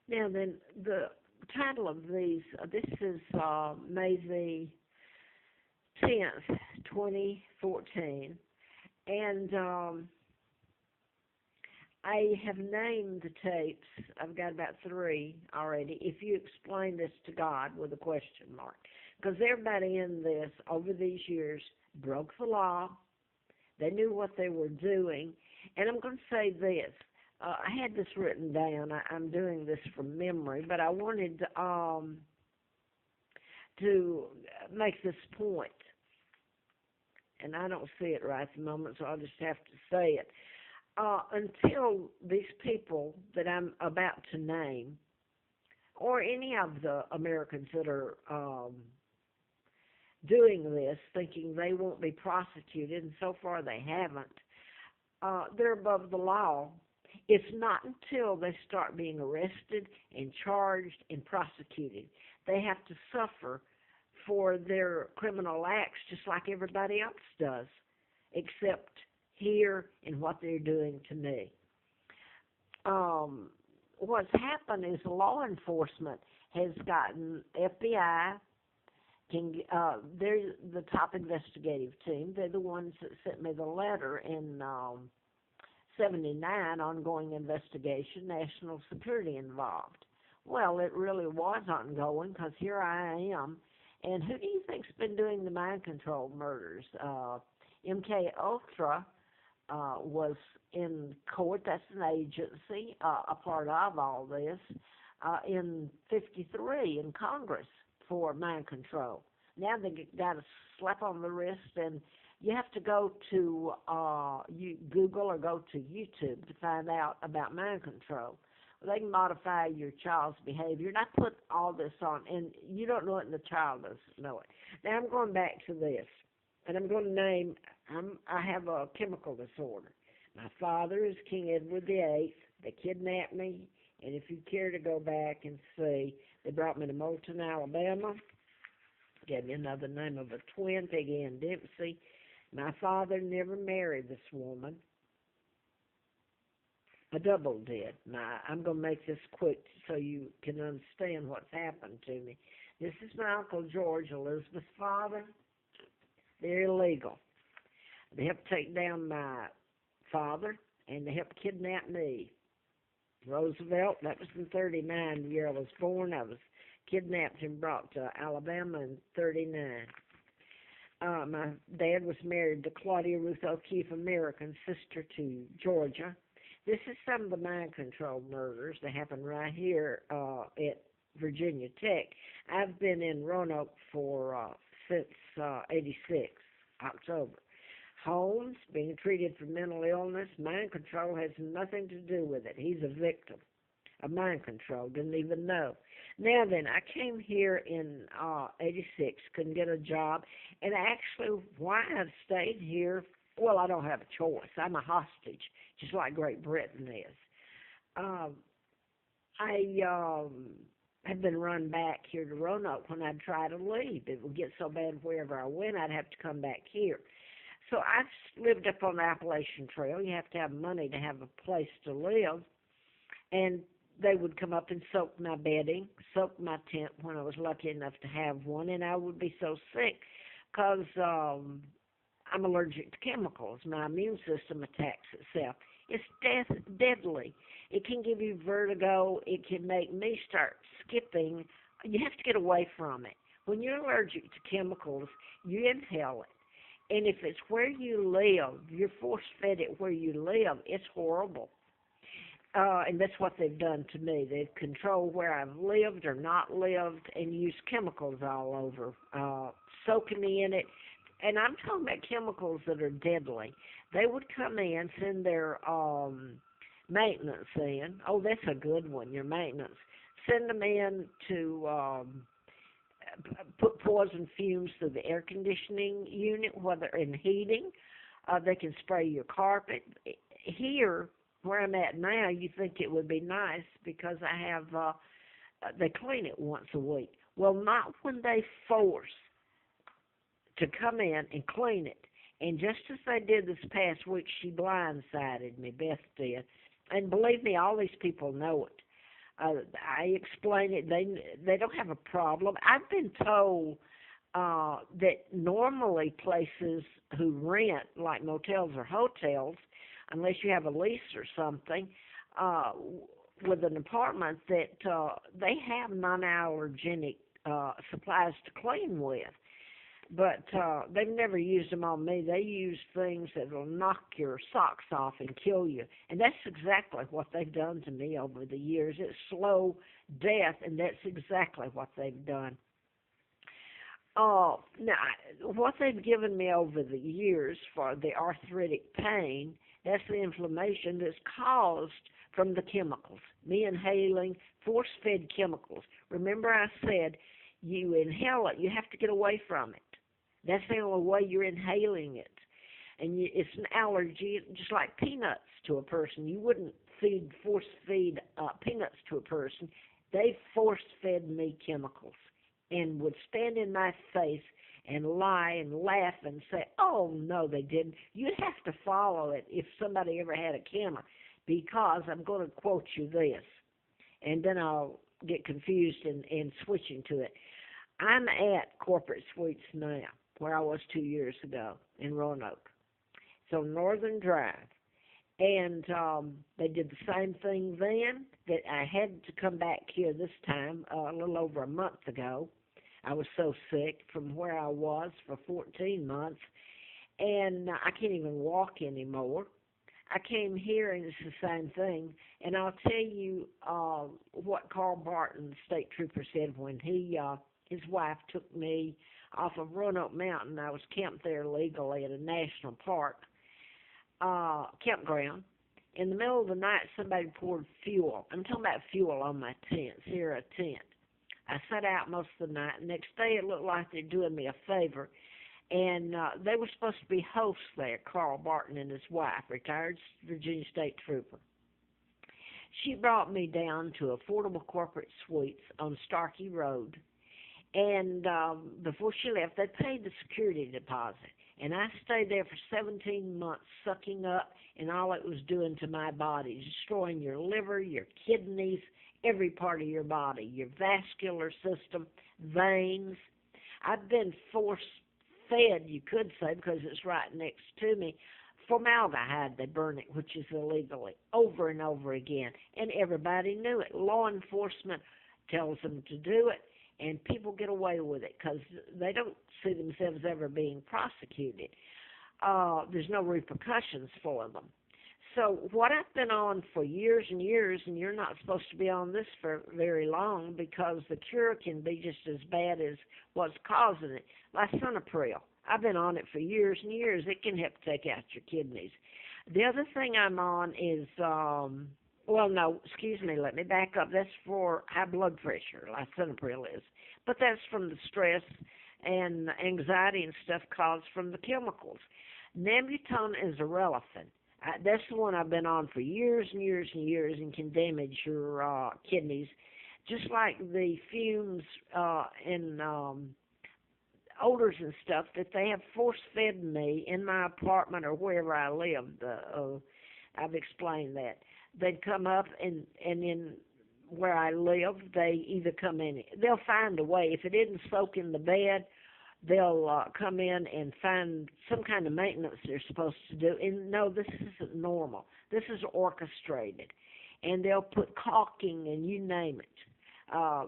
Now then, the title of these, this is May the 10th, 2014, and I have named the tapes. I've got about three already. If you explain this to God with a question mark, because everybody in this over these years broke the law. They knew what they were doing, and I'm going to say this. I had this written down. I'm doing this from memory, but I wanted to make this point, and I don't see it right at the moment, so I'll just have to say it. Until these people that I'm about to name, or any of the Americans that are doing this, thinking they won't be prosecuted, and so far they haven't, they're above the law. It's not until they start being arrested and charged and prosecuted. They have to suffer for their criminal acts just like everybody else does, except here in what they're doing to me. What's happened is law enforcement has gotten FBI. They're the top investigative team. They're the ones that sent me the letter in 79, ongoing investigation, national security involved. Well, it really was ongoing because here I am. And who do you think's been doing the mind control murders? MK Ultra was in court. That's an agency, a part of all this, in 53 in Congress for mind control. Now they got a slap on the wrist, and you have to go to Google or go to YouTube to find out about mind control. They can modify your child's behavior, and I put all this on, and you don't know it, and the child doesn't know it. Now I'm going back to this, and I'm going to name. I have a chemical disorder. My father is King Edward VIII. They kidnapped me, and if you care to go back and see, they brought me to Moulton, Alabama. Gave me another name of a twin, Peggy Ann Dempsey. My father never married this woman. A double did. Now, I'm going to make this quick so you can understand what's happened to me. This is my Uncle George, Elizabeth's father. They're illegal. They helped take down my father, and they helped kidnap me. Roosevelt, that was in 39, the year I was born. I was kidnapped and brought to Alabama in 39. My dad was married to Claudia Ruth O'Keefe, American, sister to Georgia. This is some of the mind control murders that happened right here at Virginia Tech. I've been in Roanoke since 86, October. Holmes, being treated for mental illness, mind control has nothing to do with it. He's a victim of mind control, didn't even know. Now then, I came here in 86, couldn't get a job, and actually why I've stayed here, well, I don't have a choice. I'm a hostage, just like Great Britain is. I had been run back here to Roanoke when I'd try to leave. It would get so bad wherever I went, I'd have to come back here. So I've lived up on the Appalachian Trail. You have to have money to have a place to live. And they would come up and soak my bedding, soak my tent when I was lucky enough to have one, and I would be so sick because I'm allergic to chemicals. My immune system attacks itself. It's deadly. It can give you vertigo. It can make me start skipping. You have to get away from it. When you're allergic to chemicals, you inhale it. And if it's where you live, you're force-fed it where you live, it's horrible. And that's what they've done to me. They've controlled where I've lived or not lived and used chemicals all over, soaking me in it. And I'm talking about chemicals that are deadly. They would come in, send their maintenance in. Oh, that's a good one, your maintenance. Send them in to put poison fumes through the air conditioning unit, whether in heating. They can spray your carpet. Here, where I'm at now, you think it would be nice because I have, they clean it once a week. Well, not when they force to come in and clean it. And just as they did this past week, she blindsided me, Beth did. And believe me, all these people know it. I explain it. They don't have a problem. I've been told that normally places who rent, like motels or hotels, unless you have a lease or something, uh, with an apartment, that they have non-allergenic supplies to clean with. But they've never used them on me. They use things that will knock your socks off and kill you. And that's exactly what they've done to me over the years. It's slow death, and that's exactly what they've done. Now, what they've given me over the years for the arthritic pain, that's the inflammation that's caused from the chemicals. Me inhaling force-fed chemicals. Remember I said you inhale it, you have to get away from it. That's the only way you're inhaling it. And it's an allergy, just like peanuts to a person. You wouldn't force-feed peanuts to a person. They force-fed me chemicals and would stand in my face and lie and laugh and say, oh, no, they didn't. You'd have to follow it if somebody ever had a camera, because I'm going to quote you this, and then I'll get confused and switch into it. I'm at Corporate Suites now, where I was 2 years ago in Roanoke. So Northern Drive. And they did the same thing then, that I had to come back here this time a little over a month ago. I was so sick from where I was for 14 months, and I can't even walk anymore. I came here, and it's the same thing. And I'll tell you what Carl Barton, the state trooper, said when his wife took me off of Roanoke Mountain. I was camped there legally at a national park campground. In the middle of the night, somebody poured fuel. I'm talking about fuel on my tent, Sierra tent. I sat out most of the night. The next day, it looked like they're doing me a favor. And they were supposed to be hosts there, Carl Barton and his wife, retired Virginia State Trooper. She brought me down to Affordable Corporate Suites on Starkey Road. And before she left, they paid the security deposit. And I stayed there for 17 months, sucking up, and all it was doing to my body, destroying your liver, your kidneys, every part of your body, your vascular system, veins. I've been force-fed, you could say, because it's right next to me. Formaldehyde, they burn it, which is illegally, over and over again. And everybody knew it. Law enforcement tells them to do it, and people get away with it because they don't see themselves ever being prosecuted. There's no repercussions for them. So what I've been on for years and years, and you're not supposed to be on this for very long because the cure can be just as bad as what's causing it. Lisinopril. I've been on it for years and years. It can help take out your kidneys. The other thing I'm on is, let me back up. That's for high blood pressure, lisinopril is. But that's from the stress and anxiety and stuff caused from the chemicals. Nambutal is irrelevant. That's the one I've been on for years and years and years, and can damage your kidneys, just like the fumes and odors and stuff that they have force-fed me in my apartment or wherever I live. I've explained that. They'd come up, and in where I live, they either come in, they'll find a way. If it didn't soak in the bed, they'll come in and find some kind of maintenance they're supposed to do. And no, this isn't normal. This is orchestrated. And they'll put caulking and you name it.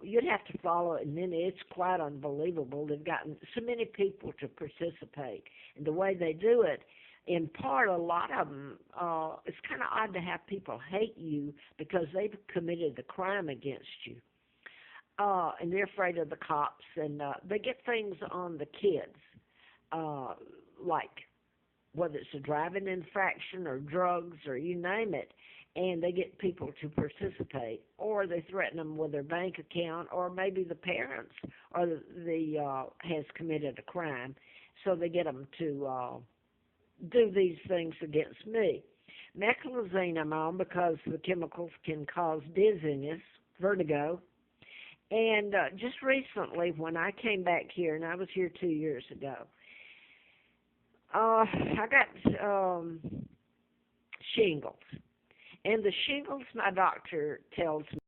You'd have to follow it, and then it's quite unbelievable. They've gotten so many people to participate. And the way they do it, in part, a lot of them, it's kind of odd to have people hate you because they've committed the crime against you. And they're afraid of the cops, and they get things on the kids, like whether it's a driving infraction or drugs or you name it, and they get people to participate, or they threaten them with their bank account, or maybe the parents or the has committed a crime, so they get them to do these things against me. Meclizine I'm on because the chemicals can cause dizziness, vertigo. And just recently, when I came back here, and I was here 2 years ago, I got shingles. And the shingles, my doctor tells me,